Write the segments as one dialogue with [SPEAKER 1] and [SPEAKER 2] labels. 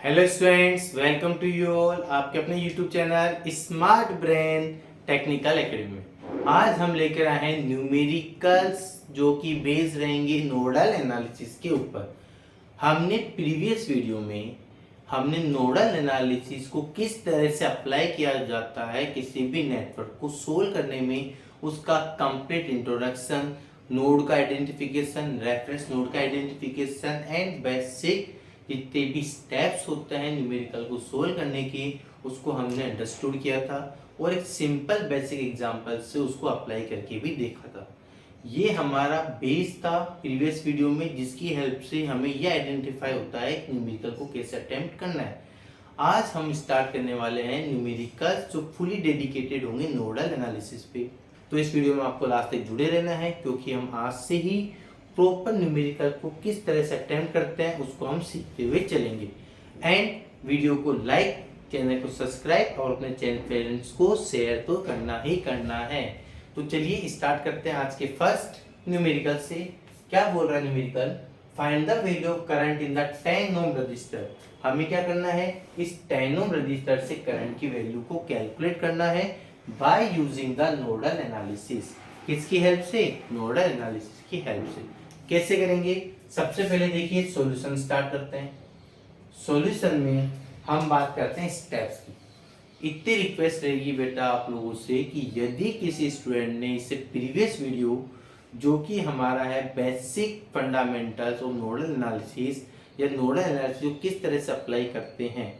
[SPEAKER 1] Hello students, welcome to you all आपके अपने YouTube channel Smart Brain Technical Academy में। आज हम लेकर आए हैं न्यूमेरिकल्स जो कि बेस्ड रहेंगे नोडल एनालिसिस के ऊपर। हमने प्रीवियस वीडियो में हमने नोडल एनालिसिस को किस तरह से अप्लाई किया जाता है किसी भी नेटवर्क को सोल्व करने में, उसका कंप्लीट इंट्रोडक्शन, नोड का आइडेंटिफिकेशन, रेफरेंस नोड का आइडेंटिफिकेशन एंड बेसिक जितने भी स्टेप्स होते हैं न्यूमेरिकल को सोल्व करने के, उसको हमने अंडरस्टूड किया था और एक सिंपल बेसिक एग्जांपल से उसको अप्लाई करके भी देखा था। ये हमारा बेस था प्रीवियस वीडियो में, जिसकी हेल्प से हमें यह आइडेंटिफाई होता है कि न्यूमेरिकल को कैसे अटेम्प्ट करना है। आज हम स्टार्ट करने वाले हैं न्यूमेरिकल्स जो फुली डेडिकेटेड होंगे नोडल एनालिसिस पे। तो इस वीडियो में आपको लास्ट तक जुड़े रहना है, क्योंकि हम आज से ही प्रॉपर न्यूमेरिकल को किस तरह से अटेम्प्ट करते हैं उसको हम सीखते हुए चलेंगे। एंड वीडियो को लाइक, चैनल को सब्सक्राइब और अपने चैनल पेरेंट्स को शेयर तो करना ही करना है। तो चलिए स्टार्ट करते हैं आज के फर्स्ट न्यूमेरिकल से। क्या बोल रहा है numerical? Find the value of current in the 10 ohm resistor. हमें क्या करना है? इस 10 ओम रजिस्टर से करंट की वैल्यू को कैलकुलेट करना है by using the nodal analysis. किसकी हेल्प से? नोडल एनालिसिस की हेल्प से। कैसे करेंगे? सबसे पहले देखिए सॉल्यूशन स्टार्ट करते हैं। सॉल्यूशन में हम बात करते हैं स्टेप्स की। इतनी रिक्वेस्ट रहेगी बेटा आप लोगों से कि यदि किसी स्टूडेंट ने इससे प्रीवियस वीडियो जो कि हमारा है basic fundamentals of nodal analysis या नोडल एनालिसिस किस तरह से अप्लाई करते हैं,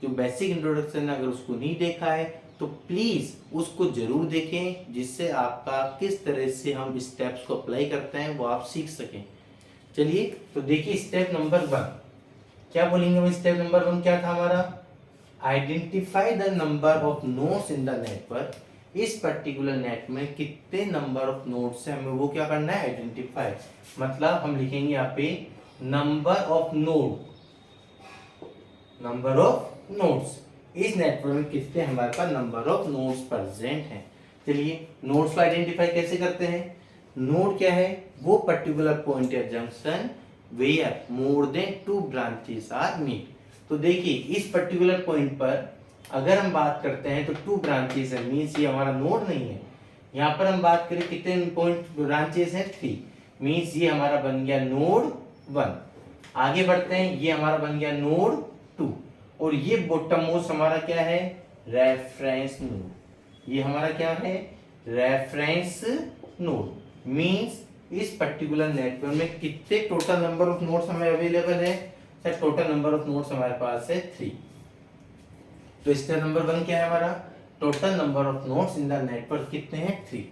[SPEAKER 1] जो बेसिक इंट्रोडक्शन अगर उसको नहीं देखा है तो प्लीज उसको जरूर देखें, जिससे आपका किस तरह से हम स्टेप्स को अप्लाई करते हैं वो आप सीख सकें। चलिए तो देखिए स्टेप नंबर 1 क्या बोलेंगे हम। स्टेप नंबर 1 क्या था हमारा? Identify the number of nodes in the network. इस पर्टिकुलर नेट में कितने नंबर ऑफ नोड्स हैं हमें वो क्या करना है? आइडेंटिफाई। मतलब हम लिखेंगे यहाँ पे number of node, number of nodes. इस नेटवर्क में कितने हमारे पास नंबर ऑफ नोड्स प्रेजेंट हैं। चलिए नोड्स को आइडेंटिफाई कैसे करते हैं? नोड क्या है? वो पर्टिकुलर पॉइंट या junction where more than 2 branches are meet. तो देखिए इस पर्टिकुलर पॉइंट पर अगर हम बात करते हैं तो 2 ब्रांचेस है, मीन्स ये हमारा नोड नहीं है। यहाँ पर हम बात करें कितने पॉइंट ब्रांचेस हैं? 3, मीन्स ये हमारा बन गया नोड 1। आगे बढ़ते हैं, ये हमारा बन गया नोड 2 और ये बॉटम मोस्ट हमारा क्या है? Reference node. ये हमारा क्या है? Reference node. मींस इस पर्टिकुलर नेटवर्क में कितने टोटल नंबर ऑफ नोड्स हमें अवेलेबल है? Sir total number of nodes हमारे पास है 3। तो स्टेप नंबर 1 क्या है हमारा? Total number of nodes in the network कितने हैं? 3।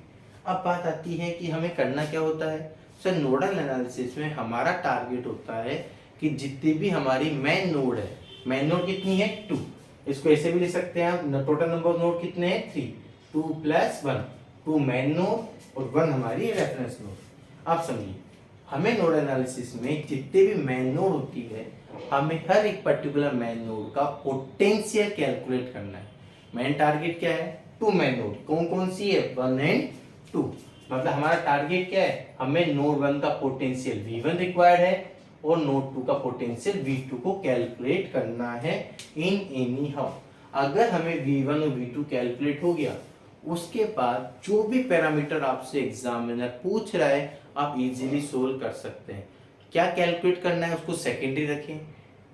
[SPEAKER 1] अब बात आती है कि हमें करना क्या होता है। सर नोडल एनालिसिस में हमारा टारगेट होता है कि जितनी भी हमारी मेन नोड है, मेन नोड कितनी है? 2। इसको ऐसे भी लिख सकते हैं हम, टोटल नंबर ऑफ नोड कितने हैं? 3। 2 + 1, 2 मेन नोड और 1 हमारी रेफरेंस नोड। आप समझिए हमें नोड एनालिसिस में जितने भी मेन नोड होती है, हमें हर एक पर्टिकुलर मेन नोड का पोटेंशियल कैलकुलेट करना है। मेन टारगेट क्या है? 2 मेन नोड। कौन कौन सी है? 1 एंड 2। मतलब हमारा टारगेट क्या है? हमें नोड 1 का पोटेंशियल V1 रिक्वायर्ड है और नोड 2 का पोटेंशियल V2 को कैलकुलेट करना है इन एनी हाउ। अगर हमें V1 और V2 कैलकुलेट हो गया, उसके बाद जो भी पैरामीटर आपसे एग्जामिनर पूछ रहा है आप इजीली सोल्व कर सकते हैं। क्या कैलकुलेट करना है उसको सेकेंडरी रखें।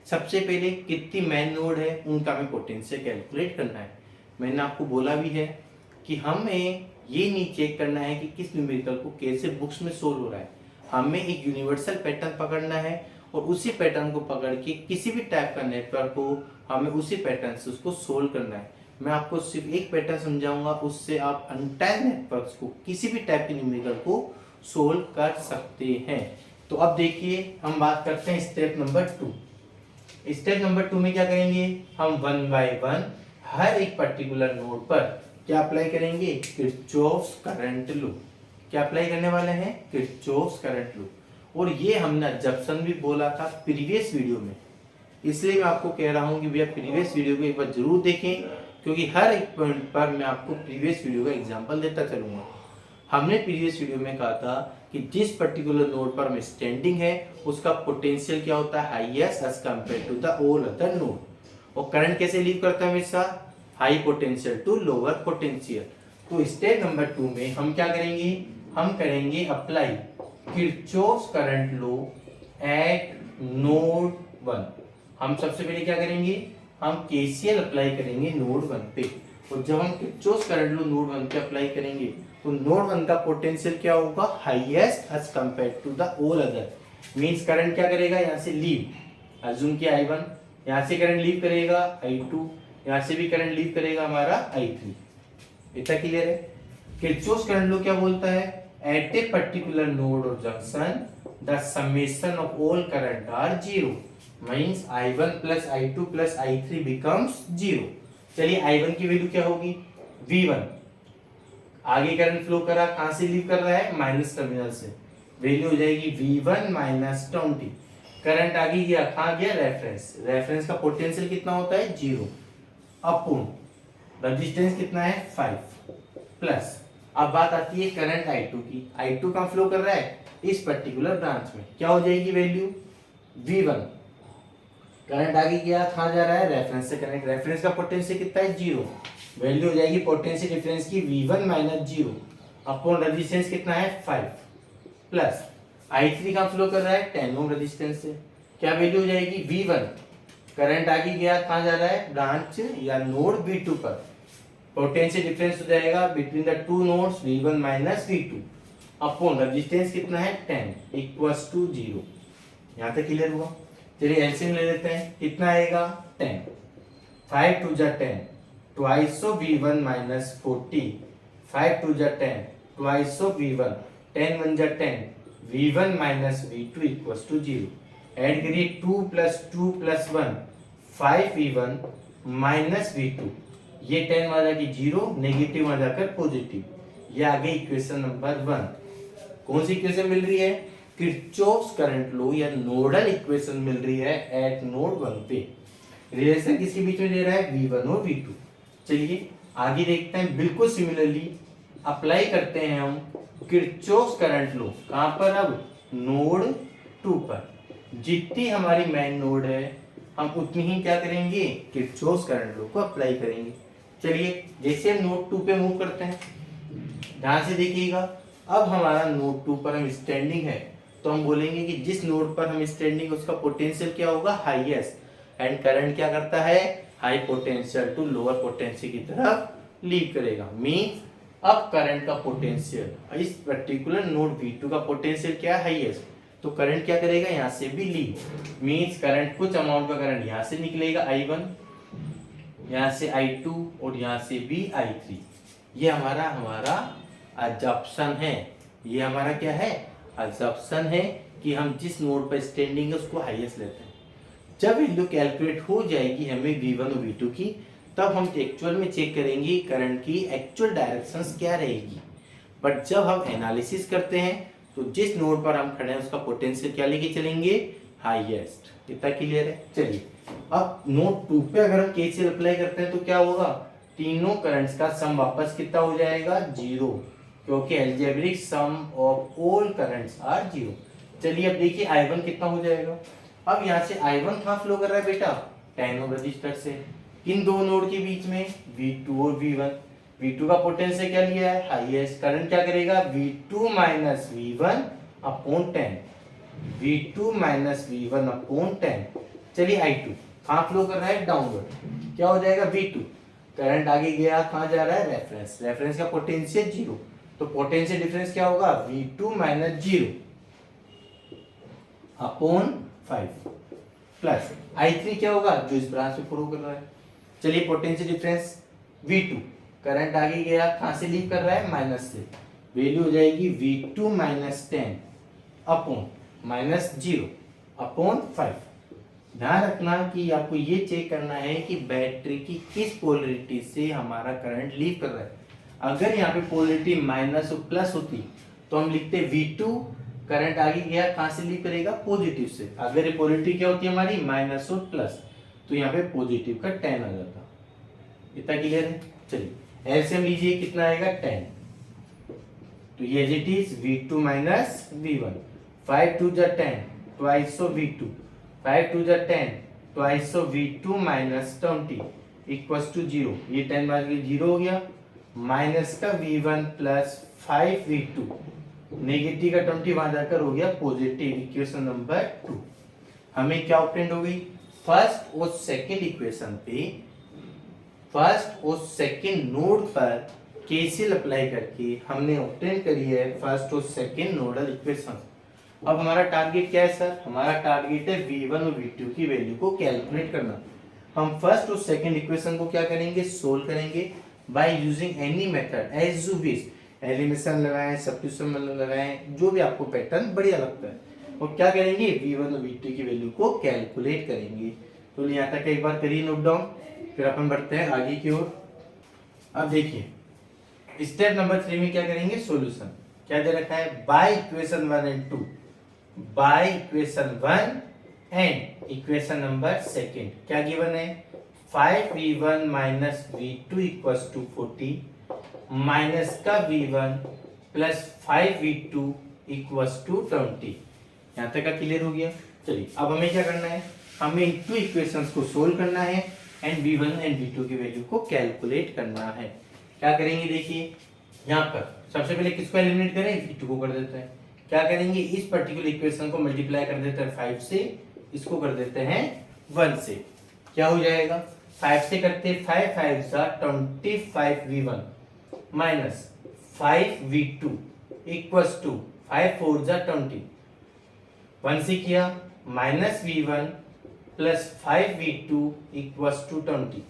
[SPEAKER 1] सबसे पहले कितनी मेन नोड है उनका हमें पोटेंशियल कैलकुलेट करना है। मैंने आपको बोला भी है कि हमें ये नहीं चेक करना है कि किस न्यूमेरिकल को कैसे बुक्स में सोल्व हो रहा है। हमें एक यूनिवर्सल पैटर्न पकड़ना है और उसी पैटर्न को पकड़ के किसी भी टाइप का नेटवर्क को हमें उसी पैटर्न से उसको सोल्व करना है। मैं आपको सिर्फ एक पैटर्न समझाऊंगा, उससे आप एंटायर नेटवर्क्स को किसी भी टाइप के न्यूमेरिकल को सोल्व कर सकते हैं। तो अब देखिए हम बात करते हैं स्टेप नंबर 2। स्टेप नंबर 2 में क्या करेंगे? हम 1 बाय 1 हर एक पर्टिकुलर नोड पर क्या अप्लाई करेंगे? Kirchhoff's current law. क्या अप्लाई करने वाले हैं? Kirchhoff's current law. और ये हमने जंक्शन भी बोला था प्रीवियस वीडियो में, इसलिए मैं आपको कह रहा हूं कि भैया प्रीवियस वीडियो को एक बार जरूर देखें, क्योंकि हर एक पॉइंट पर मैं आपको प्रीवियस वीडियो का एग्जांपल देता चलूंगा। हमने प्रीवियस वीडियो में कहा था कि जिस पर्टिकुलर नोड पर हम स्टैंडिंग है उसका पोटेंशियल क्या होता है, highest as compare to the all other node. और करंट कैसे लीव करता है हमेशा, high potential to lower potential. तो स्टेप नंबर 2 में हम क्या करेंगे, हम करेंगे apply Kirchhoff's current law at node 1। हम सबसे पहले क्या करेंगे, हम केसीएल अप्लाई करेंगे नोड 1 पे। और जब हम किरचॉफ्स करंट लॉ नोड 1 पे अप्लाई करेंगे तो नोड 1 का पोटेंशियल क्या होगा, highest as compare to the all other. Means current क्या करेगा, यहाँ से लीव, अज्यूम कि I1, यहाँ से करंट लीव करेगा I2, यहाँ से भी करंट लीव करेगा हमारा I3। इतना क्लियर है। किरचॉफ्स करंट लॉ क्या बोलता है, एट ए पर्टिकुलर नोड और junction the summation of all current are zero, means I1 plus I2 plus I3 becomes zero. चलिए I1 की वैल्यू क्या होगी, V1, आगे करंट फ्लो करा, कहां से लीव कर रहा है, माइनस टर्मिनल से, वैल्यू हो जाएगी V1 माइनस 20। करंट आगे गया, कहां गया, रेफरेंस, रेफरेंस का पोटेंशियल कितना होता है, जीरो, अपॉन रेजिस्टेंस कितना है, 5 प्लस। अब बात आती है करंट I2 की, I2 कहां फ्लो कर रहा है, इस पर्टिकुलर ब्रांच में, क्या हो जाएगी वैल्यू, V1, करंट आगे गया, कहां जा रहा है, रेफरेंस से कनेक्ट, रेफरेंस का पोटेंशियल कितना है, जीरो, वैल्यू हो जाएगी पोटेंशियल डिफरेंस की V1 minus zero, upon resistance कितना है, 5 प्लस I3 का फ्लो कर रहा है 10 ओम रेजिस्टेंस से, क्या वैल्यू हो जाएगी, V1, करंट आगे गया, कहां जा रहा है, ब्रांच या नोड V2 पर, पोटेंशियल डिफरेंस हो जाएगा between the two nodes V1 minus V2 upon resistance कितना है, 10 इक्वल्स टू 0। यहां तक क्लियर हुआ। चलिए एलसीएम ले लेते हैं, कितना आएगा, 10, 5 टू जा 10, twice of V1 minus 40, 5 to जा 10, ट्वाइस ऑफ V1, 10 1 जा 10, V1 minus V2 equals to 0। Add करिए 2 plus 2 plus 1, 5V1 minus V2, ये 10 आ जाएगी 0, नेगेटिव आ जाकर पॉजिटिव, ये आ गई इक्वेशन नंबर 1। कौन सी इक्वेशन मिल रही है, किरचॉफ्स करंट लॉ या नोडल इक्वेशन मिल रही है एट नोड 1 पे। रिलेशन किसके बीच में दे रहा है, V1 और V2। चलिए आगे देखते हैं, बिल्कुल सिमिलरली अप्लाई करते हैं हम किरचॉफ्स करंट लॉ, कहां पर, अब नोड 2 पर। जितनी हमारी मेन नोड है हम उतनी ही क्या करेंगे, किरचॉफ्स करंट लॉ को अप्लाई करेंगे। चलिए जैसे हम नोड 2 पे मूव करते हैं, ध्यान से देखिएगा, अब हमारा नोड 2 पर हम स्टैंडिंग है, तो हम बोलेंगे कि जिस नोड पर हम स्टैंडिंग उसका पोटेंशियल क्या होगा, हाईएस्ट, एंड करंट क्या करता है, high potential to lower potential की तरफ लीव करेगा। मींस अब करंट का पोटेंशियल, इस पर्टिकुलर नोड V2 का पोटेंशियल क्या है, हाईएस्ट, तो करंट क्या करेगा, यहाँ से भी लीव, मींस करंट कुछ अमाउंट का करंट यहाँ से निकलेगा I1, यहाँ से I2 और यहाँ से भी I3। ये हमारा अजम्पशन है, ये हमारा क्या है, अजम्पशन है कि हम जिस नोड पर स्टैंडिंग है उसको हाईएस्ट लेते हैं। जब वैल्यू कैलकुलेट हो जाएगी हमें V1 और V2 की, तब हम एक्चुअल में चेक करेंगे करंट की एक्चुअल डायरेक्शंस क्या रहेगी। बट जब हम एनालिसिस करते हैं तो जिस नोड पर हम खड़े हैं उसका पोटेंशियल क्या लेके चलेंगे, हाईएस्ट। इतना क्लियर है। चलिए अब नोड 2 पे अगर हम केसीएल अप्लाई करते हैं तो क्या होगा, तीनों करंट्स का सम वापस कितना हो जाएगा, 0, क्योंकि algebraic sum of all currents are 0। चलिए अब देखिए I1 कितना हो जाएगा। अब यहाँ से I1 कहाँ फ्लो कर रहा है बेटा, 10 ओम रजिस्टर से, किन दो नोड के बीच में, V2 और V1। V2 का पोटेंशियल क्या लिया है, हाईएस्ट, करंट क्या करेगा, V2 minus V1 upon 10, V2 minus V1 upon 10। चलिए I2 कहाँ फ्लो कर रहा है, डाउनवर्ड, क्या हो जाएगा, V2, करंट आगे गया, कहाँ जा रहा है, रेफरेंस, रेफरेंस का पोटेंशियल 0, तो पोटेंशियल डिफरेंस क्या होगा, V2 minus 0 upon 5 plus I3 क्या होगा, जो इस ब्रांच में फ्लो कर रहा है। चलिए पोटेंशियल डिफरेंस V2, करंट आगे गया, कहां से लीव कर रहा है, माइनस से, वैल्यू हो जाएगी V2 minus 10 upon minus 0 upon 5। ध्यान रखना कि आपको ये चेक करना है कि बैटरी की किस पोलरिटी से हमारा करंट लीव कर रहा है। अगर यहाँ पे पोलरिटी माइनस और प्लस होती तो हम लिखते V2, करंट आगे गया, कहां से लीव करेगा, पॉजिटिव से। अगर ये पोलरिटी क्या होती है हमारी, माइनस और प्लस, तो यहाँ पे पॉजिटिव का 10 आ जाता। इतना क्लियर है। चलिए एलसीएम लीजिए, कितना आएगा, 10, तो ये as it is V2 minus V1, 5 2 जा 10 ट्वाइस ऑफ V2, 5 2 जा 10 twice of V2 minus 20 equals to 0, ये 10 बार के 0 हो गया, माइनस का V1 प्लस 5 V2, नेगेटिव का 20 वहां जाकर हो गया पॉजिटिव, इक्वेशन नंबर 2। हमें क्या ऑब्टेंड हो गई, फर्स्ट और सेकंड इक्वेशन पे, फर्स्ट और सेकंड नोड पर केसीएल अप्लाई करके हमने ऑब्टेन करी है फर्स्ट और सेकंड नोडल इक्वेशन। अब हमारा टारगेट क्या है सर, हमारा टारगेट है V1 और V2 की वैल्यू को कैलकुलेट करना। हम फर्स्ट और सेकंड इक्वेशन को क्या करेंगे, सोल्व करेंगे by using any method as you wish, elimination लगाएं, सब्स्टिट्यूशन लगाएं, जो भी आपको पैटर्न बढ़िया लगता है, और क्या करेंगे V1 और V2 की वैल्यू को कैलकुलेट करेंगे। तो यहाँ तक एक बार करिए नोट डाउन, फिर अपन बढ़ते हैं आगे की ओर। अब देखिए स्टेप नंबर 3 में क्या करेंगे, सॉल्यूशन। क्या दे रखा है, by equation 1 and 2, by equation 1 and equation number second क्या गिवन है, 5v1 minus v2 equals to 40 minus का v1 plus 5v2 equals to 20। यहाँ तक का क्लियर हो गया। चलिए अब हमें क्या करना है, हमें इन टू इक्वेशंस को सोल्व करना है एंड v1 एंड v2 की वैल्यू को कैलकुलेट करना है। क्या करेंगे, देखिए यहाँ पर सबसे पहले किसको एलिमिनेट करें, v2 को कर देते हैं। क्या करेंगे, इस पर्टिकुलर इक्वेशन को मल्टीप्लाई कर देते हैं 5 से, इसको कर देते हैं 1 से। क्या हो जाएगा, 5 से करते हैं 5 5 सा 25v1 minus 5v2 equals to 5 4 जा 20, 1 से किया minus v1 plus 5v2 equals to 20,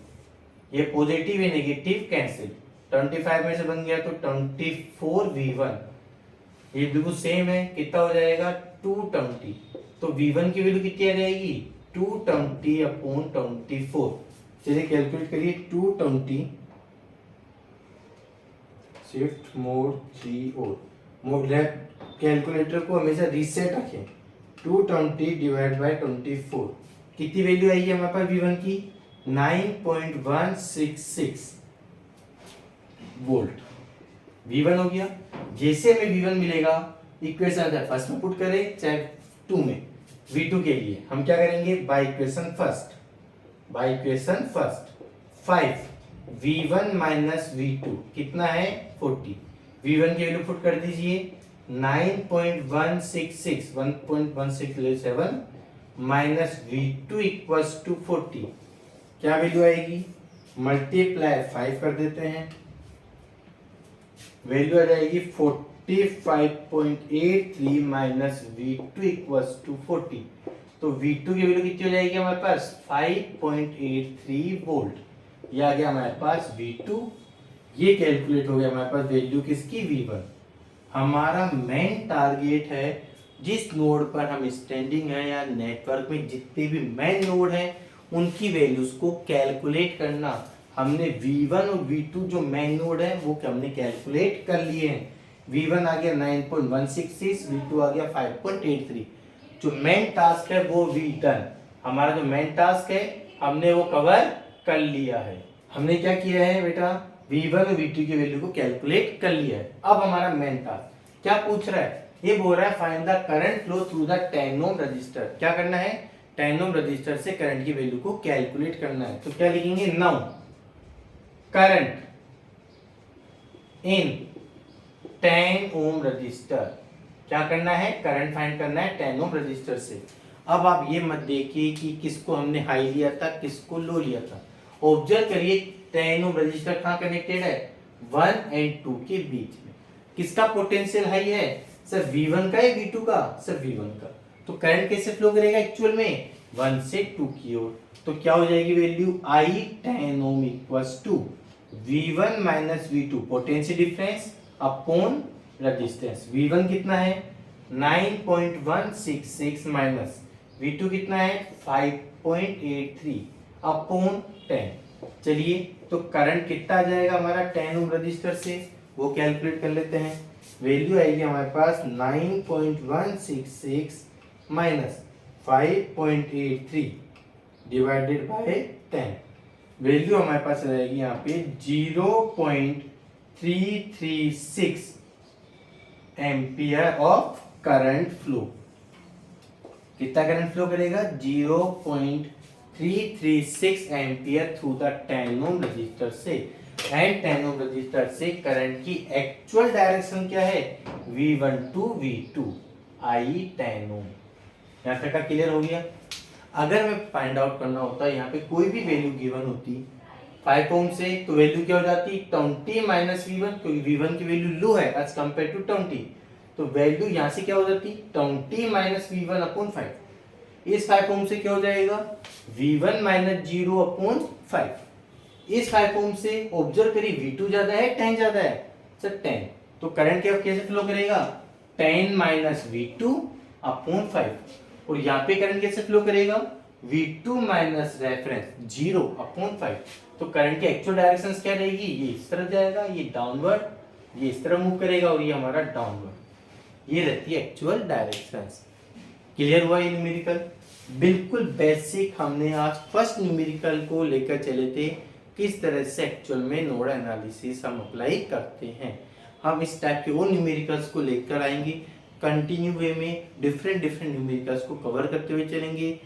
[SPEAKER 1] ये पॉजिटिव है नेगेटिव कैंसिल, 25 में से बन गया तो 24v1, ये बिल्कुल सेम है, कितना हो जाएगा 220, तो v1 की वैल्यू कितनी आ जाएगी 220 अपॉन 24। चलिए कैलकुलेट करिए, 220 शिफ्ट मोड 3 और मोड लेफ्ट, कैलकुलेटर को हमेशा रीसेट रखें, 220 डिवाइड बाय 24, कितनी वैल्यू आई है हमारे पास v1 की 9.166 वोल्ट, v1 हो गया। जैसे हमें v1 मिलेगा, इक्वेशन चाहे फर्स्ट में पुट करें चाहे 2 में, v2 के लिए हम क्या करेंगे, by equation first, by equation first 5 v1 minus v2 कितना है 40, v1 की वैल्यू पुट कर दीजिए 9.166 1.1607 माइनस v2 इक्वल्स टू 40, क्या वैल्यू आएगी, मल्टीप्लाई 5 कर देते हैं, वैल्यू आ जाएगी 45.83 माइनस v2 इक्वल्स टू 40, तो v2 की वैल्यू कितनी हो जाएगी हमारे पास 5.83 वोल्ट, ये आ गया हमारे पास v2, ये कैलकुलेट हो गया हमारे पास वैल्यू किसकी v1। हमारा मेन टारगेट है जिस नोड पर हम स्टैंडिंग है या नेटवर्क में जितने भी मेन नोड हैं उनकी वैल्यूज को कैलकुलेट करना। हमने v1 और v2 जो मेन नोड है वो हमने कैलकुलेट कर लिए हैं, v1 आ गया 9.166, v2 आ गया 5.83। जो मेन टास्क है वो वी डन, हमारा जो मेन टास्क है हमने वो कवर कर लिया है। हमने क्या किया है बेटा, v1 और v2 की वैल्यू को कैलकुलेट कर लिया है। अब हमारा मेन टास्क क्या पूछ रहा है, ये बोल रहा है find the current flow through the 10 ohm resistor. क्या करना है, 10 ओम रजिस्टर से करंट की वैल्यू को कैलकुलेट करना है। तो क्या लिखेंगे, now current in 10 ohm resistor, क्या करना है, करंट फाइंड करना है 10 ओम रजिस्टर से। अब आप ये मत देखिए कि किसको हमने हाई लिया था किसको लो लिया था, ऑब्जर्व करिए 10 ओम रजिस्टर कहाँ कनेक्टेड है, 1 एंड 2 के बीच में। किसका पोटेंशियल हाई है सर, v1 का या v2 का, सर v1 का। तो करंट कैसे फ्लो करेगा एक्चुअल में 1 से 2 की ओर, तो क्या हो जाएगी value I 10 ohm equals to v1 minus v2 potential difference upon resistance. v1 कितना है 9.166 माइनस v2 कितना है 5.83 अपॉन 10। चलिए तो करंट कितना आ जाएगा हमारा 10 ओम रजिस्टर से, वो कैलकुलेट कर लेते हैं। वैल्यू आएगी हमारे पास 9.166 माइनस 5.83 डिवाइडेड बाय 10, वैल्यू हमारे पास रहेगी यहाँ पे 0.336 एम्पियर ऑफ करंट फ्लो। कितना करंट फ्लो करेगा? 0.336 ampere through the 10 ohm resistor से। एंड 10 ओम रजिस्टर से करंट की एक्चुअल डायरेक्शन क्या है? V1 टू V2 आई 10 ओम। यहाँ तक का क्लियर हो गया। अगर मैं फाइंड आउट करना होता है यहाँ पे कोई भी वैल्यू गिवन होती 5 ओम से, तो वैल्यू क्या हो जाती? 20 माइनस V1, क्योंकि V1 की वैल्यू लो है एज कंपेयर टू 20, तो वैल्यू यहाँ से क्या हो जाती? 20 माइनस V1 अपॉन 5। इस 5 ओम से क्या हो जाएगा? V1 minus 0 upon 5। इस 5 ओम से ऑब्जर्व करिए V2 ज्यादा है 10 ज्यादा है? सर 10, तो करंट क्या कैसे फ्लो करेगा? 10 माइनस V2 अपॉन 5। और यहाँ पे करंट कैसे फ्लो करेगा? V2 minus reference 0 upon 5। तो करंट की एक्चुअल डायरेक्शन क्या रहेगी? ये इस तरफ जाएगा, ये डाउनवर्ड, ये इस तरफ मूव करेगा और ये हमारा डाउनवर्ड। ये रहती है एक्चुअल डायरेक्शन। क्लियर हुआ ये न्यूमेरिकल? बिल्कुल बेसिक हमने आज फर्स्ट न्यूमेरिकल को लेकर चले थे, किस तरह से एक्चुअल में नोडल एनालिसिस हम अप्लाई करते हैं। हम इस टाइप के वो न्यूमेरिकल्स को लेकर आएंगे, कंटिन्यू वे में डिफरेंट न्यूमेरिकल्स को कवर करते हुए चलेंगे,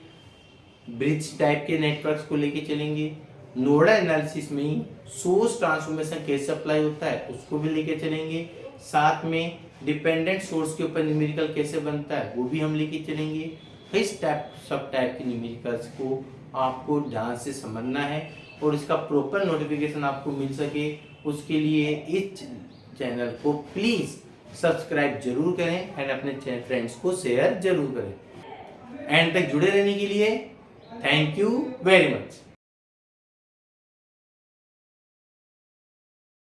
[SPEAKER 1] ब्रिज टाइप के नेटवर्क्स को लेके चलेंगे, नोडल एनालिसिस में ही सोर्स ट्रांसफॉर्मेशन कैसे अप्लाई होता है उसको भी लेके चलेंगे, साथ में डिपेंडेंट सोर्स के ऊपर न्यूमेरिकल कैसे बनता है वो भी हम लेके चलेंगे। इस टाइप सब टाइप के न्यूमेरिकल्स को आपको ध्यान से समझना है और इसका प्रॉपर नोटिफिकेशन आपको मिल सके, उसके लिए इस चैनल को प्लीज सब्सक्राइब जरूर करें एंड अपने फ्रेंड्स को शेयर जरूर करें। एंड तक जुड़े रहने के लिए थैंक यू वेरी मच।